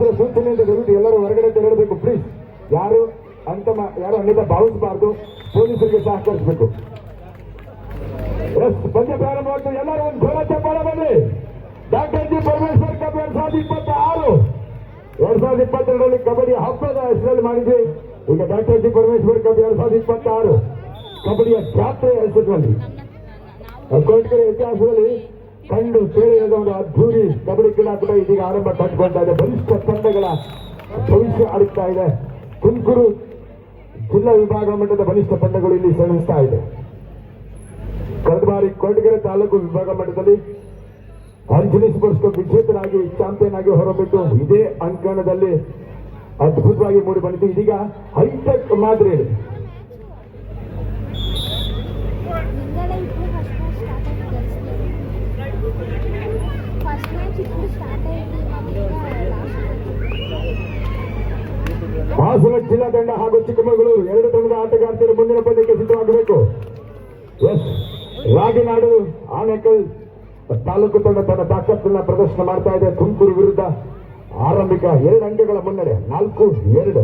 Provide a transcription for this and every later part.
ಪೊಲೀಸರ ಸೂಚನೆಯಿಂದ ದಯವಿಟ್ಟು ಎಲ್ಲರೂ ಹೊರಗಡೆ ತೆರಳಬೇಕು ಪ್ಲೀಸ್. ಯಾರು ಅನ್ಯತಾ ಭಾವಿಸಬಾರ್ದು. ಪೊಲೀಸರಿಗೆ ಸಹಕರಿಸಬೇಕು. ಎಸ್, ಪಂದ್ಯ ಪ್ರಾರಂಭವಾಗ್ತದೆ. ಎಲ್ಲರೂ ಒಂದು ಜೋರ ಚಪ್ಪಾಳೆ ಬನ್ನಿ. ಡಾಕ್ಟರ್ ಜಿ ಪರಮೇಶ್ವರ್ ಕಪ್ 2026 2022ರಲ್ಲಿ ಕಬಡ್ಡಿ ಹಬ್ಬದ ಹೆಸರಲ್ಲಿ ಮಾಡಿದ್ವಿ. ಈಗ ಡಾಕ್ಟರ್ ಜಿ ಪರಮೇಶ್ವರ್ ಕಪ್ 2026 ಕಬಡ್ಡಿಯ ಜಾತ್ರೆಯ ಹೆಸರಿನಲ್ಲಿ ಕೊರಟಗೆರೆ ಇತಿಹಾಸದಲ್ಲಿ ಕಂಡು ಕೇಳಿದ ಒಂದು ಅದ್ಧೂರಿ ಕಬಡ್ಡಿ ಕ್ರೀಡಾಕೂಟ ಇದೀಗ ಆರಂಭ ಕಂಡುಕೊಳ್ತಾ ಇದೆ. ಬಲಿಷ್ಠ ತಂಡಗಳ ಭವಿಷ್ಯ ಆಡುತ್ತಾ ಇದೆ. ತುಮಕೂರು ಜಿಲ್ಲಾ ವಿಭಾಗ ಮಟ್ಟದ ಬಲಿಷ್ಠ ತಂಡಗಳು ಇಲ್ಲಿ ಸೆಣಸ್ತಾ ಇದೆ. ಕಳೆದ ಬಾರಿ ಕೊರಟಗೆರೆ ತಾಲೂಕು ವಿಭಾಗ ಮಟ್ಟದಲ್ಲಿ ಅಂಜನಿ ಸ್ಪೋರ್ಟ್ಸ್ ಕಪ್ ವಿಜೇತರಾಗಿ ಚಾಂಪಿಯನ್ ಆಗಿ ಹೊರಬಿಟ್ಟು ಇದೇ ಅಂಕಣದಲ್ಲಿ ಅದ್ಭುತವಾಗಿ ಮೂಡಿ ಬಂದಿದ್ದು. ಇದೀಗ ಹೈಟೆಕ್ ಮಾದರಿಯಲ್ಲಿ ಹಾಸನ ಜಿಲ್ಲಾ ತಂಡ ಹಾಗೂ ಚಿಕ್ಕಮಗಳೂರು ಎರಡು ತಂಡದ ಆಟಗಾರ್ತಿಯರು ಮುಂದಿನ ಪಂದ್ಯಕ್ಕೆ ಸಿದ್ಧವಾಗಬೇಕು. ಎಸ್, ರಾಗಿನಾಡು ಆನೇಕಲ್ ತಾಲೂಕು ತಂಡ ತನ್ನ ತಾಕತ್ತನ್ನ ಪ್ರದರ್ಶನ ಮಾಡ್ತಾ ಇದೆ. ತುಮಕೂರು ವಿರುದ್ಧ ಆರಂಭಿಕ 2 ಅಂಕಗಳ ಮುನ್ನಡೆ, 4-2.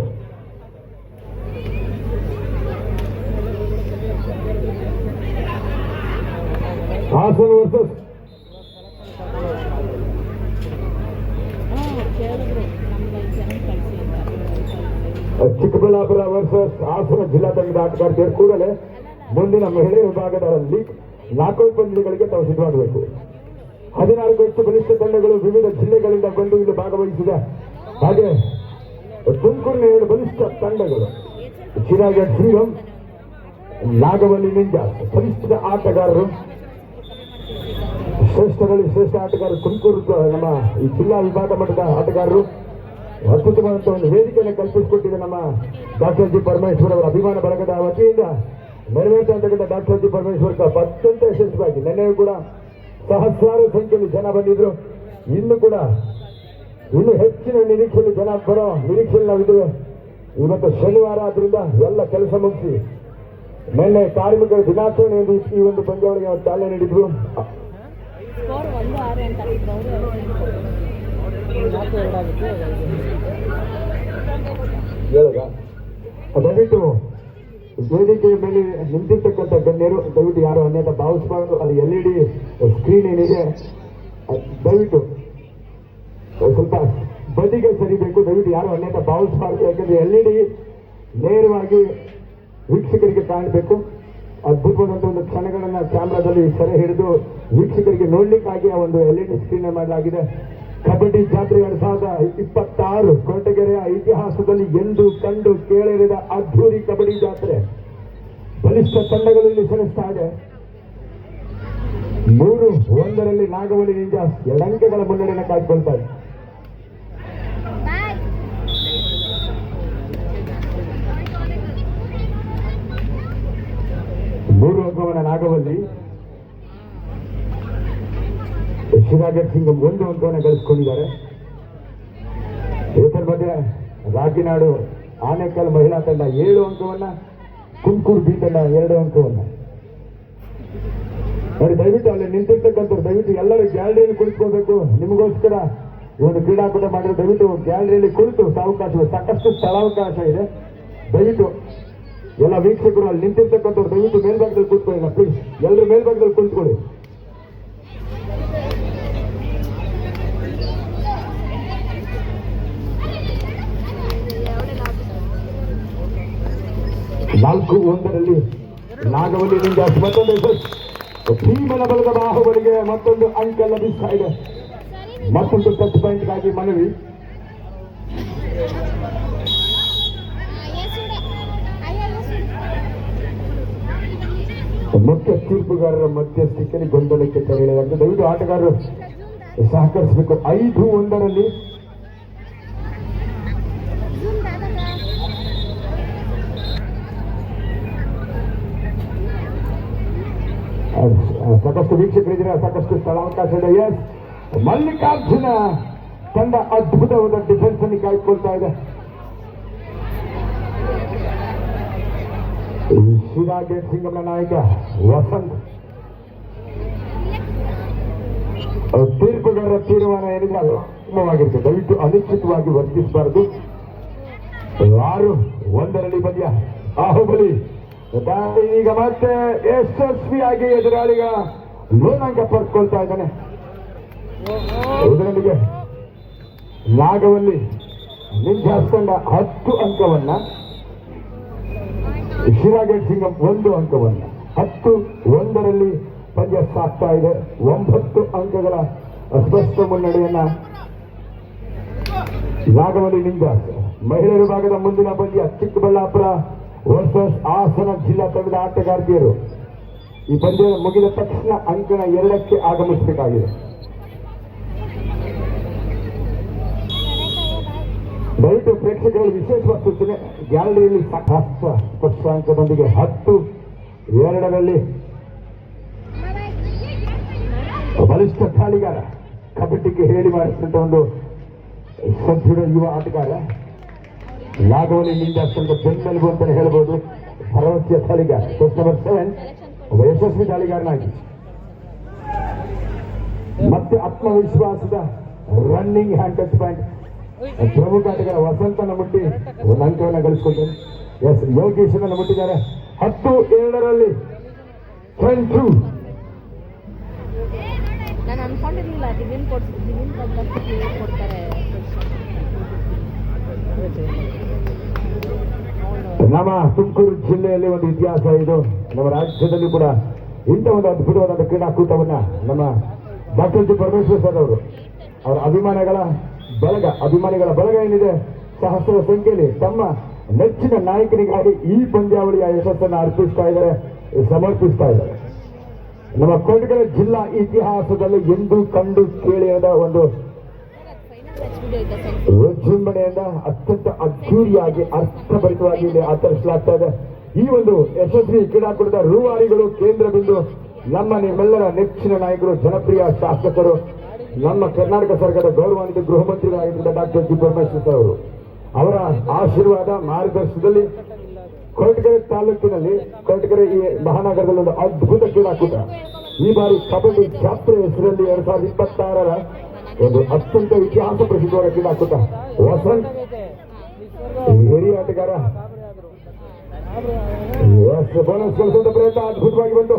ಹಾಸನ ವರ್ಸಸ್ ಚಿಕ್ಕಬಳ್ಳಾಪುರ ವರ್ಸಸ್ ಹಾಸನ ಜಿಲ್ಲಾ ತಂಡದ ಆಟಗಾರ್ತಿಯರು ಕೂಡಲೇ ಮುಂದಿನ ಮಹಿಳೆ ವಿಭಾಗದ ಲೀಗ್ ನಾಕೌಟ್ ಪಂದ್ಯಗಳಿಗೆ ತಾವು ಸಿದ್ಧವಾಗಬೇಕು. 14 ಹೆಚ್ಚು ಬಲಿಷ್ಠ ತಂಡಗಳು ವಿವಿಧ ಜಿಲ್ಲೆಗಳಿಂದ ಬಂದು ಇಲ್ಲಿ ಭಾಗವಹಿಸಿದೆ. ಹಾಗೆ ತುಮಕೂರಿನ 2 ಬಲಿಷ್ಠ ತಂಡಗಳು ಚಿರಾಗಡ್ ಸಿಂಗಂ, ನಾಗವಲ್ಲಿ ನಿಂಜಾಸ್ ಬಲಿಷ್ಠ ಆಟಗಾರರು. ಶ್ರೇಷ್ಠರಲ್ಲಿ ಶ್ರೇಷ್ಠ ಆಟಗಾರರು ತುಮಕೂರು ನಮ್ಮ ಈ ಜಿಲ್ಲಾ ವಿಭಾಗ ಮಟ್ಟದ ಆಟಗಾರರು. ಅದ್ಭುತವಾದಂತಹ ಒಂದು ವೇದಿಕೆಯನ್ನು ಕಲ್ಪಿಸಿಕೊಟ್ಟಿದೆ ನಮ್ಮ ಡಾಕ್ಟರ್ ಜಿ ಪರಮೇಶ್ವರ್ ಅವರ ಅಭಿಮಾನ ಬಳಗದ ವತಿಯಿಂದ ನೆರವೇರಿಸತಕ್ಕಂಥ ಡಾಕ್ಟರ್ ಜಿ ಪರಮೇಶ್ವರ್ ಕಪ್ ಅತ್ಯಂತ ಯಶಸ್ವಿಯಾಗಿ ನಿನ್ನೆಯೂ ಕೂಡ ಸಹಸ್ರಾರು ಸಂಖ್ಯೆಯಲ್ಲಿ ಜನ ಬಂದಿದ್ರು. ಇನ್ನು ಹೆಚ್ಚಿನ ನಿರೀಕ್ಷೆಯಲ್ಲಿ ಜನ ಬರೋ ನಿರೀಕ್ಷೆಯಲ್ಲಿ ನಾವಿದ್ದೇವೆ. ಇವತ್ತು ಶನಿವಾರ ಆದ್ರಿಂದ ಎಲ್ಲ ಕೆಲಸ ಮುಗಿಸಿ ನಿನ್ನೆ ಕಾರ್ಮಿಕರ ದಿನಾಚರಣೆ ಎಂದು ಈ ಒಂದು ಪಂದ್ಯಾವಳಿಗೆ ಅವರು ಚಾಲನೆ ನೀಡಿದ್ರು. ದಯವಿಟ್ಟು ವೇದಿಕೆಯ ಮೇಲೆ ನಿಂತಿರ್ತಕ್ಕಂಥ ಗಣ್ಯರು ದಯವಿಟ್ಟು ಯಾರು ಅನ್ಯತಾ ಭಾವಿಸಬಾರದು. ಅಲ್ಲಿ LED ಸ್ಕ್ರೀನ್ ಏನಿದೆ ದಯವಿಟ್ಟು ಸ್ವಲ್ಪ ಬದಿಗೆ ಸರಿಬೇಕು. ದಯವಿಟ್ಟು ಯಾರು ಅನ್ಯತಾ ಭಾವಿಸಬಾರದು. ಯಾಕಂದ್ರೆ LED ನೇರವಾಗಿ ವೀಕ್ಷಕರಿಗೆ ಕಾಣಬೇಕು. ಅದ್ಭುತವಾದಂಥ ಒಂದು ಕ್ಷಣಗಳನ್ನ ಕ್ಯಾಮ್ರಾದಲ್ಲಿ ಸೆರೆ ಹಿಡಿದು ವೀಕ್ಷಕರಿಗೆ ನೋಡ್ಲಿಕ್ಕಾಗಿ ಆ ಒಂದು LED ಸ್ಕ್ರೀನ್ ಮಾಡಲಾಗಿದೆ. ಕಬಡ್ಡಿ ಜಾತ್ರೆ 2026 ಕೊರಟಗೆರೆಯ ಇತಿಹಾಸದಲ್ಲಿ ಎಂದು ಕಂಡು ಕೇಳಿರದ ಅದ್ಧೂರಿ ಕಬಡ್ಡಿ ಜಾತ್ರೆ. ಬಲಿಷ್ಠ ತಂಡಗಳು ಇಲ್ಲಿ ಸೆಣಸ್ತಾ ಇದೆ. 3-1 ನಾಗವಲ್ಲಿ ನಿಂಜಾಸ್ 2 ಅಂಕಗಳ ಮುನ್ನಡೆಯನ್ನು ಕಾಯ್ದುಕೊಳ್ತಾ ಇದೆ. ಮೂರು ಅಂಕವನ್ನು ನಾಗವಲ್ಲಿ, ಶಿರಾಗಡ್ ಸಿಂಗಂ 1 ಅಂಕವನ್ನು ಗಳಿಸಿಕೊಂಡಿದ್ದಾರೆ. ಇದರ ಮಧ್ಯೆ ರಾಗಿನಾಡು ಆನೇಕಲ್ ಮಹಿಳಾ ತಂಡ 7 ಅಂಕವನ್ನ, ತುಮಕೂರು ಬಿ ತಂಡ 2 ಅಂಕವನ್ನ. ನೋಡಿ ದಯವಿಟ್ಟು ಅಲ್ಲಿ ನಿಂತಿರ್ತಕ್ಕಂಥವ್ರು ದಯವಿಟ್ಟು ಎಲ್ಲರೂ ಗ್ಯಾಲರಿಯಲ್ಲಿ ಕುಳಿತುಕೋಬೇಕು. ನಿಮಗೋಸ್ಕರ ಈ ಒಂದು ಕ್ರೀಡಾಕೂಟ ಮಾಡಿದ್ರೆ ದಯವಿಟ್ಟು ಗ್ಯಾಲರಿಯಲ್ಲಿ ಕುಳಿತು ಸಾಕಷ್ಟು ಸ್ಥಳಾವಕಾಶ ಇದೆ. ದಯವಿಟ್ಟು ಎಲ್ಲ ವೀಕ್ಷಕರು ಅಲ್ಲಿ ನಿಂತಿರ್ತಕ್ಕಂಥವ್ರು ದಯವಿಟ್ಟು ಮೇಲ್ಭಾಗದಲ್ಲಿ ಕೂತ್ಕೊಳ್ಳಿ ಪ್ಲೀಸ್. ಎಲ್ಲರೂ ಮೇಲ್ಭಾಗದಲ್ಲಿ ಕುಳಿತುಕೊಳ್ಳಿ. ನಾಲ್ಕು 1 ನಾಗವಲ್ಲಿ ನಿಂಜಾಸ್ ಮತ್ತೊಂದು ಭೀಮನ ಬಲದ ಬಾಹುಬಲಿಗೆ ಮತ್ತೊಂದು ಅಂಕ ಲಭಿಸ್ತಾ ಇದೆ. ಮತ್ತೊಂದು ಟಚ್ ಪಾಯಿಂಟ್ಗಾಗಿ ಮನವಿ. ಮುಖ್ಯ ತೀರ್ಪುಗಾರರ ಮಧ್ಯಸ್ಥಿಕೆಯಲ್ಲಿ ಗೊಂದಲಕ್ಕೆ ತೆರಳಿದೆ. ದಯವಿಟ್ಟು ಆಟಗಾರರು ಸಹಕರಿಸಬೇಕು. 5-1 ಸಾಕಷ್ಟು ವೀಕ್ಷಕರಿದ್ದೀರಾ, ಸಾಕಷ್ಟು ಸ್ಥಳಾವಕಾಶ ಇದೆ. ಎಸ್, ಮಲ್ಲಿಕಾರ್ಜುನ ತಂಡ ಅದ್ಭುತವಾದ ಡಿಫೆನ್ಸ್ ಅನ್ನು ಕಾಯ್ದುಕೊಳ್ತಾ ಇದೆ. ಶಿರಾಗಡ್ ಸಿಂಗಂನ ನಾಯಕ ವಸಂತ್ ತೀರ್ಪುಗಾರರ ತೀರ್ಮಾನ ಏನಿದೆ ಅದು ಉತ್ತಮವಾಗಿರುತ್ತೆ. ದಯವಿಟ್ಟು ಅನಿಶ್ಚಿತವಾಗಿ ವರ್ತಿಸಬಾರದು. 6-1 ಪಂದ್ಯ ಬಾಹುಬಲಿ ಈಗ ಮತ್ತೆ ಯಶಸ್ವಿಯಾಗಿ ಎದುರಾಳಿಗ ಲೋನಾಂಕ ಪಡ್ಕೊಳ್ತಾ ಇದ್ದಾನೆ. ಇದರೊಂದಿಗೆ ನಾಗವಲ್ಲಿ ನಿಂಜಾಸ್ ತಂಡ 10 ಅಂಕವನ್ನ, ಶಿರಾಗೇಟ್ ಸಿಂಗಂ 1 ಅಂಕವನ್ನ, 10-1 ಪಂದ್ಯ ಸಾಗ್ತಾ ಇದೆ. 9 ಅಂಕಗಳ ಸ್ಪಷ್ಟ ಮುನ್ನಡೆಯನ್ನ ನಾಗವಲ್ಲಿ ನಿಂಜಾಸ್. ಮಹಿಳೆಯರ ಭಾಗದ ಮುಂದಿನ ಪಂದ್ಯ ಚಿಕ್ಕಬಳ್ಳಾಪುರ ವರ್ಸಸ್ ಹಾಸನ ಜಿಲ್ಲಾ ತಂಡದ ಆಟಗಾರ್ತಿಯರು. ಈ ಪಂದ್ಯ ಮುಗಿದ ತಕ್ಷಣ ಅಂಕಣ 2ಕ್ಕೆ ಆಗಮಿಸಬೇಕಾಗಿದೆ. ದಯವಿಟ್ಟು ಪ್ರೇಕ್ಷಕರಲ್ಲಿ ವಿಶೇಷವಾದ ಸೂಚನೆ, ಗ್ಯಾಲರಿಯಲ್ಲಿ ಸ್ಪಷ್ಟ ಅಂಕದೊಂದಿಗೆ 10-2 ಬಲಿಷ್ಠ ದಾಳಿಗಾರ, ಕಬಡ್ಡಿಗೆ ಹೇಳಿ ಮಾಡಿಸಿದಂತ ಒಂದು ಸದೃಢ ಯುವ ಆಟಗಾರ ನಾಗವಲ್ಲಿ ನಿಂಜಾಸ್ ತಂಡ ಬೆನ್ನೆಲುಬು ಅಂತಾನೆ ಹೇಳ್ಬೋದು. ಭರವಸೆಯ ದಾಳಿಗಾರ, ಟೆಸ್ಟ್ ನಂಬರ್ 7 ಒಬ್ಬ ಯಶಸ್ವಿ ದಾಳಿಗಾರನಾಗಿ ಮತ್ತೆ ಆತ್ಮವಿಶ್ವಾಸದ ರನ್ನಿಂಗ್ ಹ್ಯಾಂಡ್ ಟಚ್ ಪಾಯಿಂಟ್ ಪ್ರಮುಖ ಆಟಗಾರ ವಸಂತನ ಮುಟ್ಟಿ ಒಂದು ಅಂಕವನ್ನು ಗಳಿಸಿಕೊಳ್ತಾರೆ. ಎಸ್ ಯೋಗೇಶನನ್ನು ಮುಟ್ಟಿದ್ದಾರೆ. 10-2 22. ನಾನು ಅನ್ಕೊಂಡಿರ್ಲಿಲ್ಲ ದಿವ್ಯನ್ ಕೊಡ್ತಾರೆ. ನಮ್ಮ ತುಮಕೂರು ಜಿಲ್ಲೆಯಲ್ಲಿ ಒಂದು ಇತಿಹಾಸ ಇದು. ನಮ್ಮ ರಾಜ್ಯದಲ್ಲಿ ಕೂಡ ಇಂಥ ಒಂದು ಅದ್ಭುತವಾದ ಕ್ರೀಡಾಕೂಟವನ್ನ ನಮ್ಮ ಡಾಕ್ಟರ್ ಜಿ ಪರಮೇಶ್ವರ್ ಸರ್ ಅವರು, ಅವರ ಅಭಿಮಾನಿಗಳ ಬಳಗ ಏನಿದೆ, ಸಹಸ್ರ ಸಂಖ್ಯೆಯಲ್ಲಿ ತಮ್ಮ ನೆಚ್ಚಿನ ನಾಯಕನಿಗಾಗಿ ಈ ಪಂದ್ಯಾವಳಿಯ ಯಶಸ್ಸನ್ನು ಅರ್ಪಿಸ್ತಾ ಇದ್ದಾರೆ, ಸಮರ್ಪಿಸ್ತಾ ಇದ್ದಾರೆ. ನಮ್ಮ ಕೊಡಗರ ಜಿಲ್ಲಾ ಇತಿಹಾಸದಲ್ಲಿ ಎಂದೂ ಕಂಡು ಕೇಳಿರದ ಒಂದು ವಿಜೃಂಭಣೆಯಿಂದ ಅತ್ಯಂತ ಅದ್ದೂರಿಯಾಗಿ ಅರ್ಥಭರಿತವಾಗಿ ಇಲ್ಲಿ ಆಚರಿಸಲಾಗ್ತಾ ಇದೆ. ಈ ಒಂದು ಯಶಸ್ವಿ ಕ್ರೀಡಾಕೂಟದ ರೂವಾರಿಗಳು, ಕೇಂದ್ರ ಬಿಂದು ನಮ್ಮ ನಿಮ್ಮೆಲ್ಲರ ನೆಚ್ಚಿನ ನಾಯಕರು, ಜನಪ್ರಿಯ ಶಾಸಕರು, ನಮ್ಮ ಕರ್ನಾಟಕ ಸರ್ಕಾರದ ಗೌರವಾನ್ವಿತ ಗೃಹ ಮಂತ್ರಿಗಳಾಗಿದ್ದ ಡಾಕ್ಟರ್ ಜಿ ಪರಮೇಶ್ವರ್ ಅವರು. ಅವರ ಆಶೀರ್ವಾದ ಮಾರ್ಗದರ್ಶನದಲ್ಲಿ ಕೊರಟಗೆರೆ ತಾಲೂಕಿನಲ್ಲಿ, ಕೊರಟಗೆರೆ ಈ ಮಹಾನಗರದಲ್ಲಿ ಒಂದು ಅದ್ಭುತ ಕ್ರೀಡಾಕೂಟ, ಈ ಬಾರಿ ಕಬಡ್ಡಿ ಜಾತ್ರೆ ಹೆಸರಲ್ಲಿ 2026ರ ಒಂದು ಅತ್ಯಂತ ಇತಿಹಾಸ ಪ್ರಸಿದ್ಧವಾದ ಕ್ರೀಡಾಕೂಟ. ವಸಂತ್ ಹಿರಿಯ ಆಟಗಾರ ಬೋನಸ್ ಗಳಿಸುವಂತ ಪ್ರಯತ್ನ ಅದ್ಭುತವಾಗಿ ಬಂತು.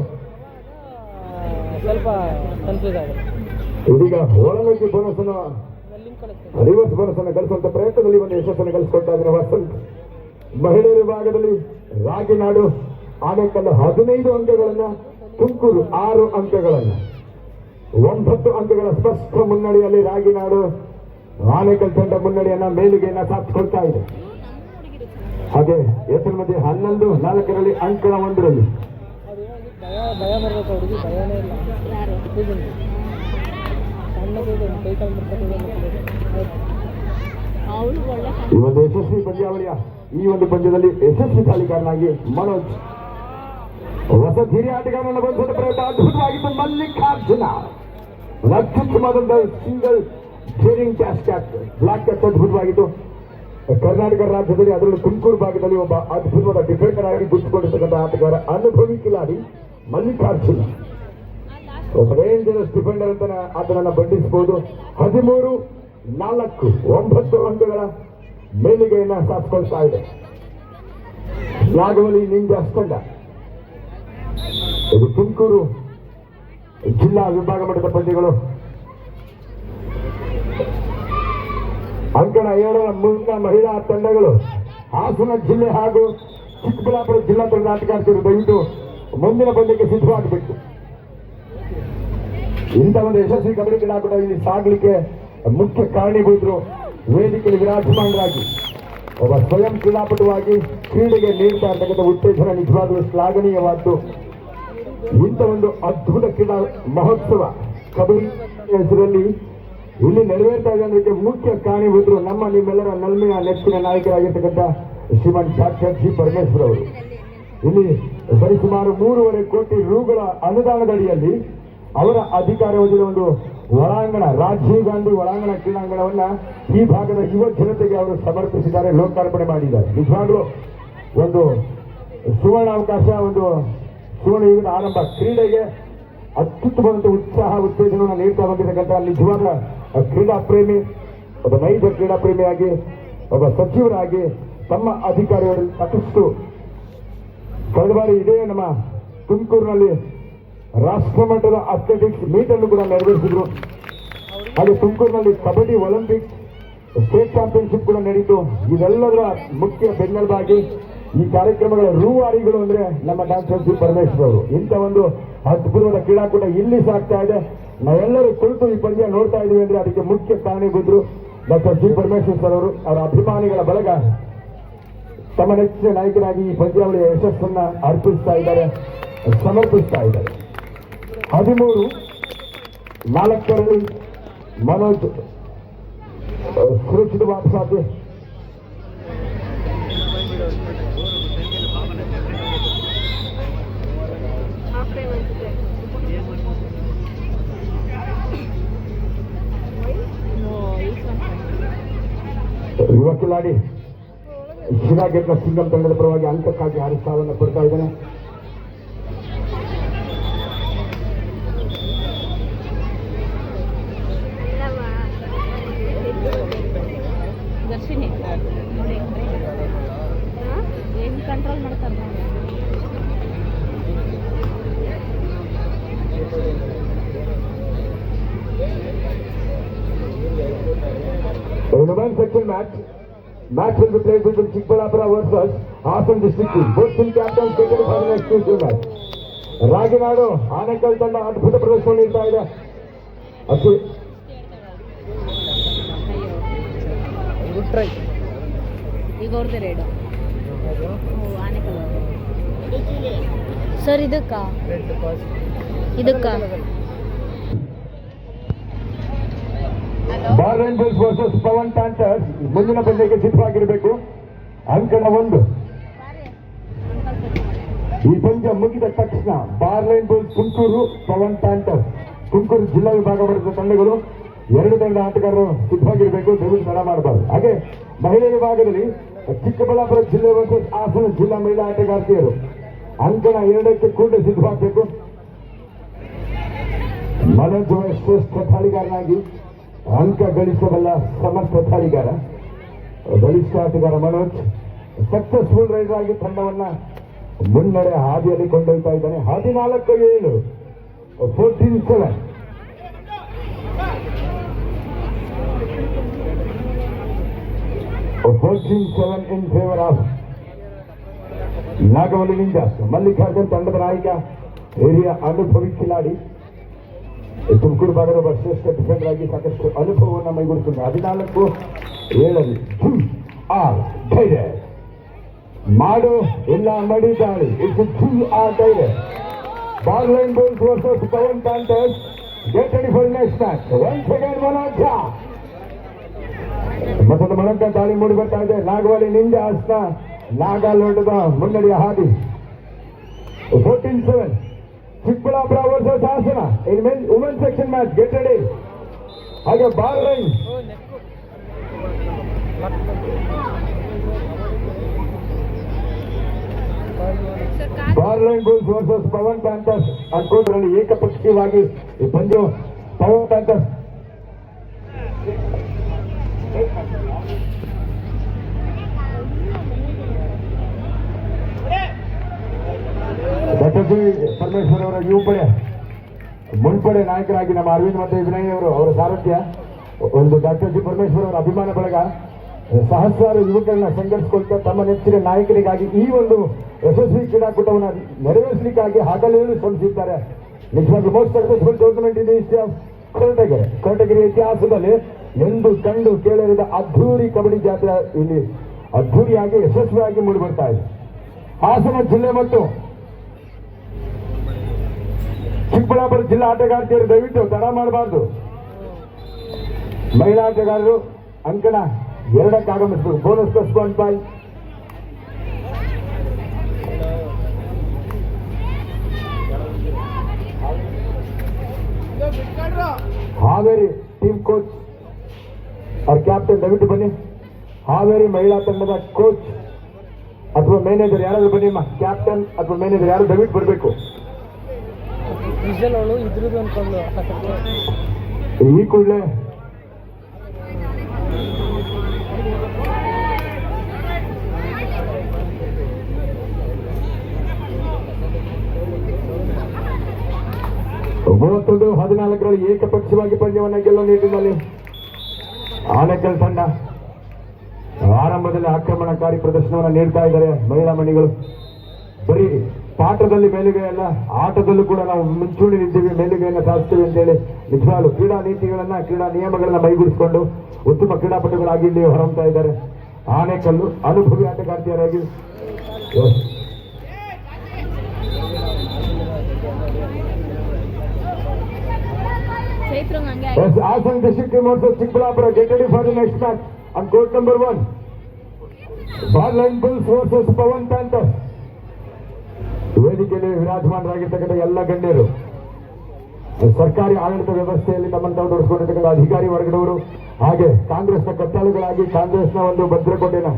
ಇದೀಗ ಒಳನುಗ್ಗಿ ಬೋನಸ್ ಅನ್ನು, ರಿವರ್ಸ್ ಬೋನಸ್ ಅನ್ನು ಗಳಿಸುವಂತ ಪ್ರಯತ್ನದಲ್ಲಿ ಒಂದು ಯಶಸ್ಸನ್ನು ಗಳಿಸಿಕೊಳ್ತಾ ಇದ್ದಾರೆ ವಸಂತ್. ಮಹಿಳೆಯರ ವಿಭಾಗದಲ್ಲಿ ರಾಗಿನಾಡು ಆನೇಕಲ್ 15 ಅಂಕಗಳನ್ನ, ತುಮಕೂರು 6 ಅಂಕಗಳನ್ನ, 9 ಅಂಕಗಳ ಸ್ಪಷ್ಟ ಮುನ್ನಡೆಯಲ್ಲಿ ರಾಗಿನಾಡು ಆನೇಕಲ್ ತಂಡ ಮುನ್ನಡೆಯನ್ನ ಮೇಲುಗೆಯನ್ನ ಸಾಧಿಸಿಕೊಳ್ತಾ ಇದೆ. ಹಾಗೆ ಎತ್ತರ ಮಧ್ಯೆ 11-4 ಅಂಕಣ 1ರಲ್ಲಿ ಈ ಒಂದು ಯಶಸ್ವಿ ಪಂದ್ಯಾವಳಿಯ ಈ ಒಂದು ಪಂದ್ಯದಲ್ಲಿ ಯಶಸ್ವಿ ದಾಳಿಗಾರನಾಗಿ ಮನೋಜ್ ಹೊಸ ಹಿರಿಯ ಆಟಗಾರನನ್ನು ಬಂಧಿಸುವ ಪ್ರಯತ್ನ ಅದ್ಭುತವಾಗಿತ್ತು. ಮಲ್ಲಿಕಾರ್ಜುನ ಅತ್ಯುತ್ತಮವಾದಂತಹ single chairing catch block catch ಅದ್ಭುತವಾಗಿತ್ತು. ಕರ್ನಾಟಕ ರಾಜ್ಯದಲ್ಲಿ, ಅದರಲ್ಲೂ ತುಮಕೂರು ಭಾಗದಲ್ಲಿ ಒಬ್ಬ ಅದ್ಭುತವಾದ ಡಿಫೆಂಡರ್ ಆಗಿ ಗುರುತಿಸಿಕೊಂಡಿರ್ತಕ್ಕಂಥ ಆಟಗಾರ, ಅನುಭವಿ ಕಿಲಾಡಿ ಮಲ್ಲಿಕಾರ್ಜುನ. ಒಬ್ಬ ಡೇಂಜರಸ್ ಡಿಫೆಂಡರ್ ಅಂತ ಆತನನ್ನ ಬಂಧಿಸಬಹುದು. 13-4 9 ಅಂಕಗಳ ಮೇಲಿಗೆಯನ್ನ ಸಾಧಿಸಿಕೊಳ್ತಾ ಇದೆ ನಾಗವಲ್ಲಿ ನಿಂಜಾಸ್ ತಂಡ. ಇದು ತುಮಕೂರು ಜಿಲ್ಲಾ ವಿಭಾಗ ಮಟ್ಟದ ಪಂದ್ಯಗಳು. ಅಂಕಣ 7ರ ಮುಂದಿನ ಮಹಿಳಾ ತಂಡಗಳು ಹಾಸನ ಜಿಲ್ಲೆ ಹಾಗೂ ಚಿಕ್ಕಬಳ್ಳಾಪುರ ಜಿಲ್ಲಾ ತಂಡದ ಆಟಗಾರ್ತಿಯರು ದಯವಿಟ್ಟು ಮುಂದಿನ ಪಂದ್ಯಕ್ಕೆ ಸಿದ್ಧವಾಗಬೇಕು. ಇಂಥ ಒಂದು ಯಶಸ್ವಿ ಕಬಡ್ಡಿ ಕ್ರೀಡಾಕೂಟ ಇಲ್ಲಿ ಸಾಗಲಿಕ್ಕೆ ಮುಖ್ಯ ಕಾರಣೀಭೂತರು ವೇದಿಕೆಯಲ್ಲಿ ವಿರಾಜಮಾನರಾಗಿ ಒಬ್ಬ ಸ್ವಯಂ ಕ್ರೀಡಾಪಟುವಾಗಿ ಕ್ರೀಡೆಗೆ ನೀಡ್ತಾ ಇರ್ತಕ್ಕಂಥ ಉತ್ತೇಜನ ನಿಜವಾಗಲೂ ಶ್ಲಾಘನೀಯವಾದ್ದು. ಇಂಥ ಒಂದು ಅದ್ಭುತ ಕ್ರೀಡಾ ಮಹೋತ್ಸವ ಕಬಡ್ಡಿ ಹೆಸರಲ್ಲಿ ಇಲ್ಲಿ ನೆರವೇರ್ತಾ ಇದೆ ಅನ್ನೋದಕ್ಕೆ ಮುಖ್ಯ ಕಾರಣೀಭೂತರು ನಮ್ಮ ನಿಮ್ಮೆಲ್ಲರ ನಲ್ಮೆಯ ನೆಚ್ಚಿನ ನಾಯಕರಾಗಿರ್ತಕ್ಕಂಥ ಶ್ರೀಮಂತ ಡಾಕ್ಟರ್ ಜಿ ಪರಮೇಶ್ವರ್ ಅವರು. ಇಲ್ಲಿ ಸರಿಸುಮಾರು 3.5 ಕೋಟಿ ರೂಗಳ ಅನುದಾನದಡಿಯಲ್ಲಿ ಅವರ ಅಧಿಕಾರಾವಧಿಯ ಒಂದು ಒಳಾಂಗಣ, ರಾಜೀವ್ ಗಾಂಧಿ ಒಳಾಂಗಣ ಕ್ರೀಡಾಂಗಣವನ್ನ ಈ ಭಾಗದ ಯುವ ಜನತೆಗೆ ಅವರು ಸಮರ್ಪಿಸಿದ್ದಾರೆ, ಲೋಕಾರ್ಪಣೆ ಮಾಡಿದ್ದಾರೆ. ನಿಜವಾಗ್ಲೂ ಒಂದು ಸುವರ್ಣ ಅವಕಾಶ, ಒಂದು ಸುವರ್ಣ ಯುಗದ ಆರಂಭ. ಕ್ರೀಡೆಗೆ ಅತ್ಯುತ್ತಮವಾದ ಉತ್ಸಾಹ ಉತ್ತೇಜನವನ್ನು ನೀಡ್ತಾ ಬಂದಿರತಕ್ಕಂಥ ನಿಜವಾದ ಕ್ರೀಡಾ ಪ್ರೇಮಿ, ಒಬ್ಬ ನೈಜ ಕ್ರೀಡಾ ಪ್ರೇಮಿಯಾಗಿ, ಒಬ್ಬ ಸಚಿವರಾಗಿ ತಮ್ಮ ಅಧಿಕಾರಿಗಳು ಸಾಕಷ್ಟು ಕಳೆದ ಬಾರಿ ಇದೇ ನಮ್ಮ ತುಮಕೂರಿನಲ್ಲಿ ರಾಷ್ಟ್ರಮಟ್ಟದ ಅಥ್ಲೆಟಿಕ್ಸ್ ಮೀಟ್ ಅನ್ನು ಕೂಡ ನೆರವೇರಿಸಿದ್ರು. ಹಾಗೆ ತುಮಕೂರಿನಲ್ಲಿ ಕಬಡ್ಡಿ ಒಲಿಂಪಿಕ್ ಸ್ಟೇಟ್ ಚಾಂಪಿಯನ್ಶಿಪ್ ಕೂಡ ನಡೀತು. ಇದೆಲ್ಲದರ ಮುಖ್ಯ ಬೆನ್ನೆಲುಬಾಗಿ ಈ ಕಾರ್ಯಕ್ರಮಗಳ ರೂವಾರಿಗಳು ಅಂದ್ರೆ ನಮ್ಮ ಡಾಕ್ಟರ್ ಜಿ ಪರಮೇಶ್ವರ್ ಅವರು. ಇಂಥ ಒಂದು ಅದ್ಭುತವಾದ ಕ್ರೀಡಾಕೂಟ ಇಲ್ಲಿ ಸಾಗ್ತಾ ಇದೆ. ನಾವೆಲ್ಲರೂ ಕುಳಿತು ಈ ಪಂದ್ಯ ನೋಡ್ತಾ ಇದೀವಿ ಅಂದ್ರೆ ಅದಕ್ಕೆ ಮುಖ್ಯ ಕಾರಣೀಭೂತರು ಡಾಕ್ಟರ್ ಜಿ ಪರಮೇಶ್ವರ್ ಸರ್ ಅವರು. ಅವರ ಅಭಿಮಾನಿಗಳ ಬಳಗ ತಮ್ಮ ನೆಚ್ಚಿನ ನಾಯಕರಾಗಿ ಈ ಪಂದ್ಯಾವಳಿಯ ಯಶಸ್ಸನ್ನ ಅರ್ಪಿಸ್ತಾ ಇದ್ದಾರೆ, ಸಮರ್ಪಿಸ್ತಾ ಇದ್ದಾರೆ. 13-4 ಮನೋಜ್ ಸುರಕ್ಷಿತವಾದ ಸಾಧ್ಯ. ಯುವ ಕಿಲಾಡಿ ಶಿರಾಗೆಟ್ನ ಸಿಂಗಂ ತಂಡದ ಪರವಾಗಿ ಅಂಕಕ್ಕಾಗಿ ಹರಿಸಾವನ್ನು ಕೊಡ್ತಾ ಇದ್ದಾನೆ. ದರ್ಶಿನಿ ನೋಡಿ ಹೆಂಗ್ ಕಂಟ್ರೋಲ್ ಮಾಡ್ತಾರೆ ನೋಡಿ. Women's section match will be played between Chikbalapura versus Hassan district team. Both team captains taken for an exclusive match. Raginadu Anekal ತಂಡ ಅದ್ಭುತ ಪ್ರದರ್ಶನ ನೀಡ್ತಾ ಇದೆ. ಈಗ ಅವ್ರದ್ದೇ ರೇಡು ಆನೆಕಲ್ ಸರ್. ಇದಕ್ಕ bar line bulls versus Pavan panthers ಮುಂದಿನ ಪಂದ್ಯಕ್ಕೆ ಸಿದ್ಧವಾಗಿರಬೇಕು. ಅಂಕಣ 1. ಈ ಪಂದ್ಯ ಮುಗಿದ ತಕ್ಷಣ bar line bulls Tumakuru, Pavan panthers Tumakuru ಜಿಲ್ಲಾ ವಿಭಾಗ ವರ್ಗದ ತಂಡಗಳು 2 ತಂಡ ಆಟಗಾರರು ಸಿದ್ಧವಾಗಿರಬೇಕು, ದಯವಿಟ್ಟು ತಡ ಮಾಡಬಾರದು. ಹಾಗೆ ಮಹಿಳಾ ವಿಭಾಗದಲ್ಲಿ ಚಿಕ್ಕಬಳ್ಳಾಪುರ ಜಿಲ್ಲೆ ವರ್ಸಸ್ ಹಾಸನ ಜಿಲ್ಲಾ ಮಹಿಳಾ ಆಟಗಾರ್ತಿಯರು ಅಂಕಣ 2ಕ್ಕೆ ಕೂಡ ಸಿದ್ಧವಾಗಬೇಕು. ಮನೋಜ್ ಶ್ರೇಷ್ಠ ದಾಳಿಗಾರನಾಗಿ ಅಂಕ ಗಳಿಸಬಲ್ಲ ಸಮರ್ಥ ದಾಳಿಗಾರ, ಬಲಿಷ್ಠ ಆಟಗಾರ ಮನೋಜ್ ಸಕ್ಸಸ್ಫುಲ್ ರೈಡರ್ ಆಗಿ ತಂಡವನ್ನ ಮುನ್ನಡೆ ಹಾದಿಯಲ್ಲಿ ಕೊಂಡೊಯ್ತಾ ಇದ್ದಾನೆ. 14-7 14-7 14-7 in favor of Nagavalli ನಿಂಜಾಸ್. Mallikarjun ತಂಡದ ನಾಯಕ, ಹಿರಿಯ ಅನುಭವಿ ಕಿಲಾಡಿ, ತುಮಕೂರು ಭಾಗದ ಒಬ್ಬ ಶ್ರೇಷ್ಠ ಡಿಫೆಂಡರ್ ಆಗಿ ಸಾಕಷ್ಟು ಅನುಭವವನ್ನು ಮೈಗೂಡಿಸಿದ್ದಾರೆ. 14-7 ಧೈರ್ಯ ಮಾಡು ಇಲ್ಲ ಮಡಿದಾಳಿ. ಇಟ್ಸ್ ಧೈರ್ಯ. Ball line goals versus Pavan panthers. Get ready for next match. Once again Manoja ಮತ್ತೊಂದು ಮನಂತ ದಾಳಿ ಮೂಡಿ ಬರ್ತಾ ಇದೆ. ನಾಗವಲ್ಲಿ ನಿಂಜಾಸ್ನ ನಾಗಾಲ್ಯಾಂಡದ ಮುನ್ನಡೆಯ ಹಾದಿ. 14-7 Chikkaballapura versus Hassan in women section match. Get ready. ಹಾಗೆ ball line goals versus Pavan panthers ಅನ್ಕೋದ್ರಲ್ಲಿ ಏಕಪಕ್ಷೀಯವಾಗಿ ಈ ಪಂದ್ಯ Pavan panthers doctor G Parameshwar ಅವರ ಯುವ ಪಡೆ ಮುನ್ಪಡೆ ನಾಯಕರಾಗಿ ನಮ್ಮ ಅರವಿಂದ್ ಮತ್ತು ವಿನಯ್ ಅವರು, ಅವರ ಸಾರಥ್ಯ ಒಂದು ಡಾಕ್ಟರ್ ಜಿ ಪರಮೇಶ್ವರ್ ಅವರ ಅಭಿಮಾನ ಬಳಗ ಸಹಸ್ರಾರು ಯುವಕರನ್ನ ಸಂಘಟಿಸಿಕೊಳ್ತಾ ತಮ್ಮ ನೆಚ್ಚಿನ ನಾಯಕರಿಗಾಗಿ ಈ ಒಂದು ಯಶಸ್ವಿ ಕ್ರೀಡಾಕೂಟವನ್ನು ನೆರವೇರಿಸಲಿಕ್ಕಾಗಿ ಹಗಲಿರುಳು ಶ್ರಮಿಸಿದ್ದಾರೆ. ನಿಜವಾಗ್ಲೂ most successful tournament in history of Koratagere ಇತಿಹಾಸದಲ್ಲಿ ಎಂದು ಕಂಡು ಕೇಳಿದ ಅದ್ಧೂರಿ ಕಬಡ್ಡಿ ಜಾತ್ರೆ ಇಲ್ಲಿ ಅದ್ಧೂರಿಯಾಗಿ ಯಶಸ್ವಿಯಾಗಿ ಮೂಡಿ ಬರ್ತಾ ಇದೆ. ಹಾಸನ ಜಿಲ್ಲೆ ಮತ್ತು ಚಿಕ್ಕಬಳ್ಳಾಪುರ ಜಿಲ್ಲಾ ಆಟಗಾರ್ತಿಯರು ದಯವಿಟ್ಟು ತಡ ಮಾಡಬಾರ್ದು. ಮಹಿಳಾ ಆಟಗಾರರು ಅಂಕಣ 2ಕ್ಕೆ ಆಗಮಿಸಬೇಕು. ಬೋನಸ್ +1 ಹಾವೇರಿ ಟೀಮ್ ಕೋಚ್ ಅವ್ರ ಕ್ಯಾಪ್ಟನ್ ದಯವಿಟ್ಟು ಬನ್ನಿ. ಹಾವೇರಿ ಮಹಿಳಾ ತಂಡದ ಕೋಚ್ ಅಥವಾ ಮ್ಯಾನೇಜರ್ ಯಾರಾದ್ರೂ ಬನ್ನಿ. ಕ್ಯಾಪ್ಟನ್ ಅಥವಾ ಮ್ಯಾನೇಜರ್ ಯಾರು ದಯವಿಟ್ಟು ಬರಬೇಕು. ವಿಷಲ್ ಅವಳು ಇದ್ರದ್ದು ಅನ್ಕೊಂಡ್ಲು ಈ ಕೂಡಲೇ ಮೂವತ್ತೊಂದು 14ರಲ್ಲಿ ಏಕಪಕ್ಷವಾಗಿ ಪಂದ್ಯವನ್ನು ಗೆಲ್ಲುವ ನಿಟ್ಟಿನಲ್ಲಿ ಆನೇಕಲ್ ತಂಡ ಆರಂಭದಲ್ಲಿ ಆಕ್ರಮಣಕಾರಿ ಪ್ರದರ್ಶನವನ್ನು ನೀಡ್ತಾ ಇದ್ದಾರೆ. ಮಹಿಳಾ ಮಣಿಗಳು ಬರೀ ಪಾಠದಲ್ಲಿ ಮೇಲುಗೈ ಅಲ್ಲ, ಆಟದಲ್ಲೂ ಕೂಡ ನಾವು ಮುಂಚೂಣಿಲಿದ್ದೀವಿ, ಮೇಲುಗೈಯನ್ನು ಸಾಧಿಸ್ತೀವಿ ಅಂತೇಳಿ ನಿಜವಾಗ್ಲೂ ಕ್ರೀಡಾ ನೀತಿಗಳನ್ನ, ಕ್ರೀಡಾ ನಿಯಮಗಳನ್ನ ಮೈಗೂಡಿಸಿಕೊಂಡು ಉತ್ತಮ ಕ್ರೀಡಾಪಟುಗಳಾಗಿ ಇಲ್ಲಿ ಹೊರಹೊಮ್ತಾ ಇದ್ದಾರೆ. ಆನೇಕಲ್ಲು ಅನುಭವಿ ಆಟಗಾರ್ತಿಯರಾಗಿ ಚೈತ್ರ ಹಂಗೆ Hassan district team versus Chikkaballapura. Get ready for the next match on court number 1. Bar line bulls versus Pavan panthers. ವೇದಿಕೆಯಲ್ಲಿ ವಿರಾಜಮಾನರಾಗಿರ್ತಕ್ಕಂಥ ಎಲ್ಲ ಗಣ್ಯರು, ಸರ್ಕಾರಿ ಆಡಳಿತ ವ್ಯವಸ್ಥೆಯಲ್ಲಿ ತಮ್ಮನ್ನು ತಾವು ತೊಡಗಿಸಿಕೊಂಡಿರ್ತಕ್ಕಂಥ ಅಧಿಕಾರಿ ವರ್ಗದವರು, ಹಾಗೆ ಕಾಂಗ್ರೆಸ್ನ ಕಟ್ಟಾಳುಗಳಾಗಿ ಕಾಂಗ್ರೆಸ್ನ ಒಂದು ಭದ್ರಕೋಟೆನ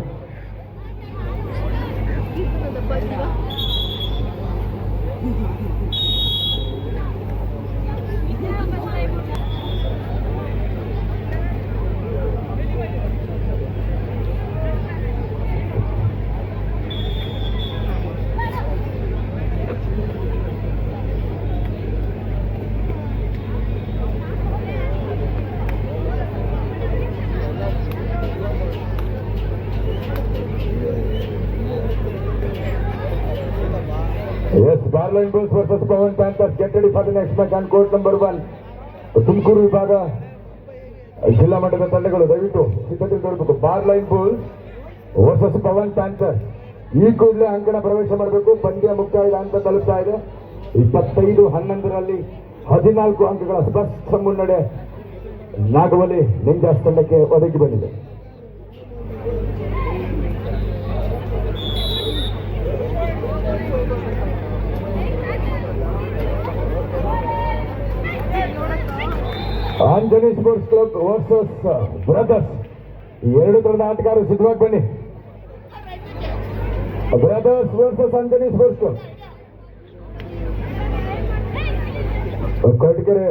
Yes, Barline Bulls versus Pawan Panthers. Get ready for the next match on court number 1. Tumakuru ವಿಭಾಗ ಜಿಲ್ಲಾ ಮಟ್ಟದ ತಂಡಗಳು ದಯವಿಟ್ಟು ಸಿದ್ಧತೆ ತೋರಬೇಕು. Borderline bulls versus Pavan panther. ಈ ಕೂಡಲೇ ಅಂಕಣ ಪ್ರವೇಶ ಮಾಡಬೇಕು. ಪಂದ್ಯ ಮುಕ್ತಾಯದ ಹಂತ ತಲುಪ್ತಾ ಇದೆ. 25-11ರಲ್ಲಿ 14 ಅಂಕಗಳ ಸ್ಪಷ್ಟ ಮುನ್ನಡೆ ನಾಗವಲಿ ನಿಂಜಾಸ್ ತಂಡಕ್ಕೆ ಒದಗಿ ಬಂದಿದೆ. Anjaneya sports club versus brothers. ಎರಡು ತರದ ಆಟಗಾರರು ಸಿದ್ಧವಾಗಿ ಬನ್ನಿ. Brothers versus Anjaneya sports club. Koratagere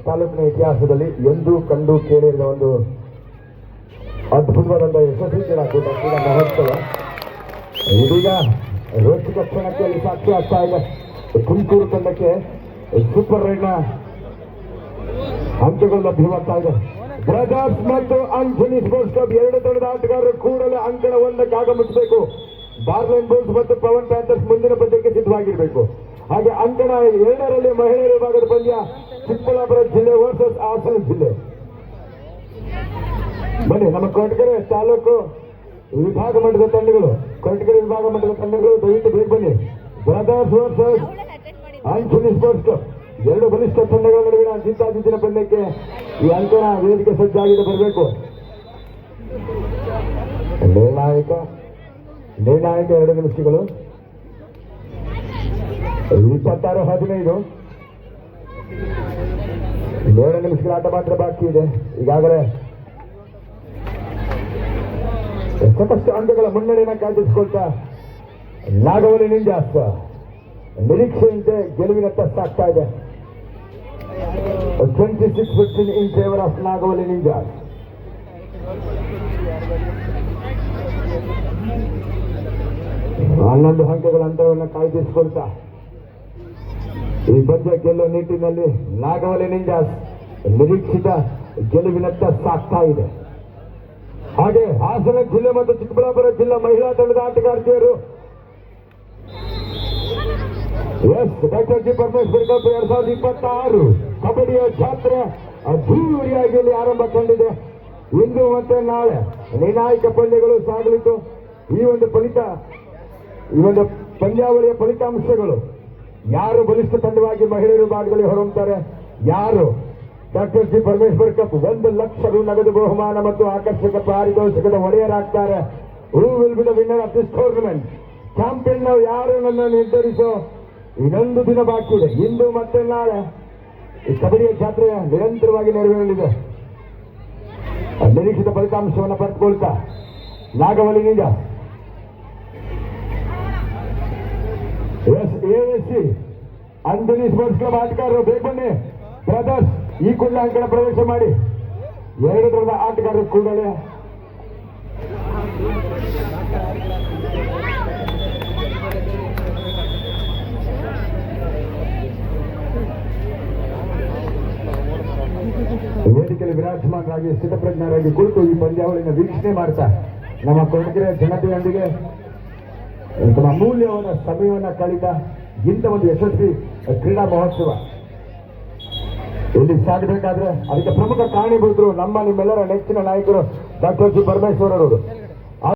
ತಾಲೂಕಿನ ಇತಿಹಾಸದಲ್ಲಿ ಎಂದೂ ಕಂಡು ಕೇಳಿರುವ ಒಂದು ಅದ್ಭುತವಾದಂತಹ ಯಶಸ್ವಿ ಕ್ರೀಡಾಕೂಟ, ಕ್ರೀಡಾ ಮಹೋತ್ಸವ ಇದೀಗ ರೋಚಕ ಕ್ಷಣಕ್ಕೆ ಅಲ್ಲಿ ಸಾಕ್ಷಿ ಆಗ್ತಾ ಇದೆ. ತುಮಕೂರು ತಂಡಕ್ಕೆ ಸೂಪರ್ ರೈಡ್ನ ಅಂಕಗಳು ಲಭ್ಯವಾಗ್ತಾ ಇದೆ. ಬ್ರದರ್ಸ್ ಮತ್ತು ಆಂಜನೇಯ ಸ್ಪೋರ್ಟ್ಸ್ ಕ್ಲಬ್ ಎರಡು ತಂಡದ ಆಟಗಾರರು ಕೂಡಲೇ ಅಂಕಣ 1ಕ್ಕೆ ಆಗಮಿಸಬೇಕು. ಬಾರ್ಲೈನ್ ಬುಲ್ಸ್ ಮತ್ತು ಪವನ್ ಪ್ಯಾಂಥರ್ಸ್ ಮುಂದಿನ ಪಂದ್ಯಕ್ಕೆ ಸಿದ್ಧವಾಗಿರಬೇಕು. ಹಾಗೆ ಅಂಕಣ 2ರಲ್ಲಿ ಮಹಿಳೆಯರ ವಿಭಾಗದ ಪಂದ್ಯ ಚಿಕ್ಕಬಳ್ಳಾಪುರ ಜಿಲ್ಲೆ ವರ್ಸಸ್ ಹಾಸನ ಜಿಲ್ಲೆ. ಬನ್ನಿ, ನಮ್ಮ ಕೊರಟಗೆರೆ ತಾಲೂಕು ವಿಭಾಗ ಮಟ್ಟದ ತಂಡಗಳು, ಕೊರಟಗೆರೆ ವಿಭಾಗ ಮಟ್ಟದ ತಂಡಗಳು ದಯವಿಟ್ಟು ಬೇಗ ಬನ್ನಿ. Brothers versus Anjaneya sports club ಎರಡು ಬಲಿಷ್ಠ ತಂಡಗಳ ನಡುವಿನ ಜಿದ್ದಾಜಿದ್ದಿನ ಪಂದ್ಯಕ್ಕೆ ಈ ಅಂಕಣ ವೇದಿಕೆ ಸಜ್ಜಾಗಿದೆ, ಬರಬೇಕು. ನಿರ್ಣಾಯಕ 2 ನಿಮಿಷಗಳು. 26-15 2 ನಿಮಿಷಗಳ ಆಟ ಮಾತ್ರ ಬಾಕಿ ಇದೆ. ಈಗಾಗಲೇ ಸಾಕಷ್ಟು ಅಂಕಗಳ ಮುನ್ನಡೆಯನ್ನು ಕಾಯ್ದಿರಿಸಿಕೊಳ್ತಾ ನಾಗವಲಿ ನಿಂಜಾಸ್ ನಿರೀಕ್ಷೆಯಂತೆ ಗೆಲುವಿನತ್ತ ಸಾಗ್ತಾ ಇದೆ. 26-15 in favor of ನಾಗವಲಿ ನಿಂಜಾಸ್. ಹನ್ನೊಂದು ಅಂಕಗಳ ಅಂತರವನ್ನು ಕಾಯ್ದಿರಿಸಿಕೊಳ್ತಾ ಈ ಪಂದ್ಯ ಗೆಲ್ಲುವ ನಿಟ್ಟಿನಲ್ಲಿ ನಾಗವಲಿ ನಿಂಜಾಸ್ ನಿರೀಕ್ಷಿತ ಗೆಲುವಿನತ್ತ ಸಾಗ್ತಾ ಇದೆ. ಹಾಗೆ ಹಾಸನ ಜಿಲ್ಲೆ ಮತ್ತು ಚಿಕ್ಕಬಳ್ಳಾಪುರ ಜಿಲ್ಲಾ ಮಹಿಳಾ ತಂಡದ ಆಟಗಾರ್ತಿಯರು ಡಾಕ್ಟರ್ ಜಿ ಪರಮೇಶ್ವರ್ ಕಪ್ 2026 ಕಬಡ್ಡಿಯ ಜಾತ್ರೆ ಅದ್ದೂರಿಯಾಗಿ ಇಲ್ಲಿ ಆರಂಭ ಕಂಡಿದೆ. ಇಂದು ಮತ್ತೆ ನಾಳೆ ನಿರ್ಣಾಯಕ ಪಂದ್ಯಗಳು ಸಾಗಲಿದ್ದು ಈ ಒಂದು ಪಂದ್ಯಾವಳಿಯ ಫಲಿತಾಂಶಗಳು ಯಾರು ಬಲಿಷ್ಠ ತಂಡವಾಗಿ ಮಹಿಳೆಯರು ವಿಭಾಗದಲ್ಲಿ ಹೊರಹೊಮ್ಮುತ್ತಾರೆ, ಯಾರು doctor G Parameshwar cup 1 lakh ರು ನಗದು ಬಹುಮಾನ ಮತ್ತು ಆಕರ್ಷಕ ಪಾರಿತೋಷಕದ ಒಡೆಯರಾಗ್ತಾರೆ. Who will be the winner of this tournament. Champion ನಾವು ಯಾರು ನನ್ನ ನಿರ್ಧರಿಸೋ ಇನ್ನೊಂದು ದಿನ ಬಾಕಿ ಇದೆ. ಇಂದು ಮತ್ತೆ ನಾಳೆ ಈ ಕಬಡ್ಡಿಯ ಜಾತ್ರೆ ನಿರಂತರವಾಗಿ ನೆರವೇರಲಿದೆ. ನಿರೀಕ್ಷಿತ ಫಲಿತಾಂಶವನ್ನು ಪಡೆದುಕೊಳ್ತಾ Nagavali ninjas ASC Anjani sports club ಆಟಗಾರರು ಬೇಗ ಬನ್ನಿ ಬ್ರದರ್ಸ್ ಈ ಕೂಡಲೇ ಅಂಕಣ ಪ್ರವೇಶ ಮಾಡಿ. 2 ದಳದ ಆಟಗಾರರು ಕೂಡಲೇ ವೇದಿಕೆಯಲ್ಲಿ ವಿರಾಜಮಾನರಾಗಿ ಸ್ಥಿತಪ್ರಜ್ಞರಾಗಿ ಕುಳಿತು ಈ ಪಂದ್ಯಾವಳಿಯನ್ನು ವೀಕ್ಷಣೆ ಮಾಡ್ತಾ ನಮ್ಮ ಕೊಡಗೆರೆ ಜನತೆಯೊಂದಿಗೆ ತಮ್ಮ ಅಮೂಲ್ಯವಾದ ಸಮಯವನ್ನು ಕಳೆದ ಇಂಥ ಒಂದು ಯಶಸ್ವಿ ಕ್ರೀಡಾ ಮಹೋತ್ಸವ ಇಲ್ಲಿ ಸಾಗಬೇಕಾದ್ರೆ ಅದಕ್ಕೆ ಪ್ರಮುಖ ಕಾರಣೀಭೂತರು ನಮ್ಮ ನಿಮ್ಮೆಲ್ಲರ ನೆಚ್ಚಿನ ನಾಯಕರು ಡಾಕ್ಟರ್ ಜಿ ಪರಮೇಶ್ವರ್ ಅವರು.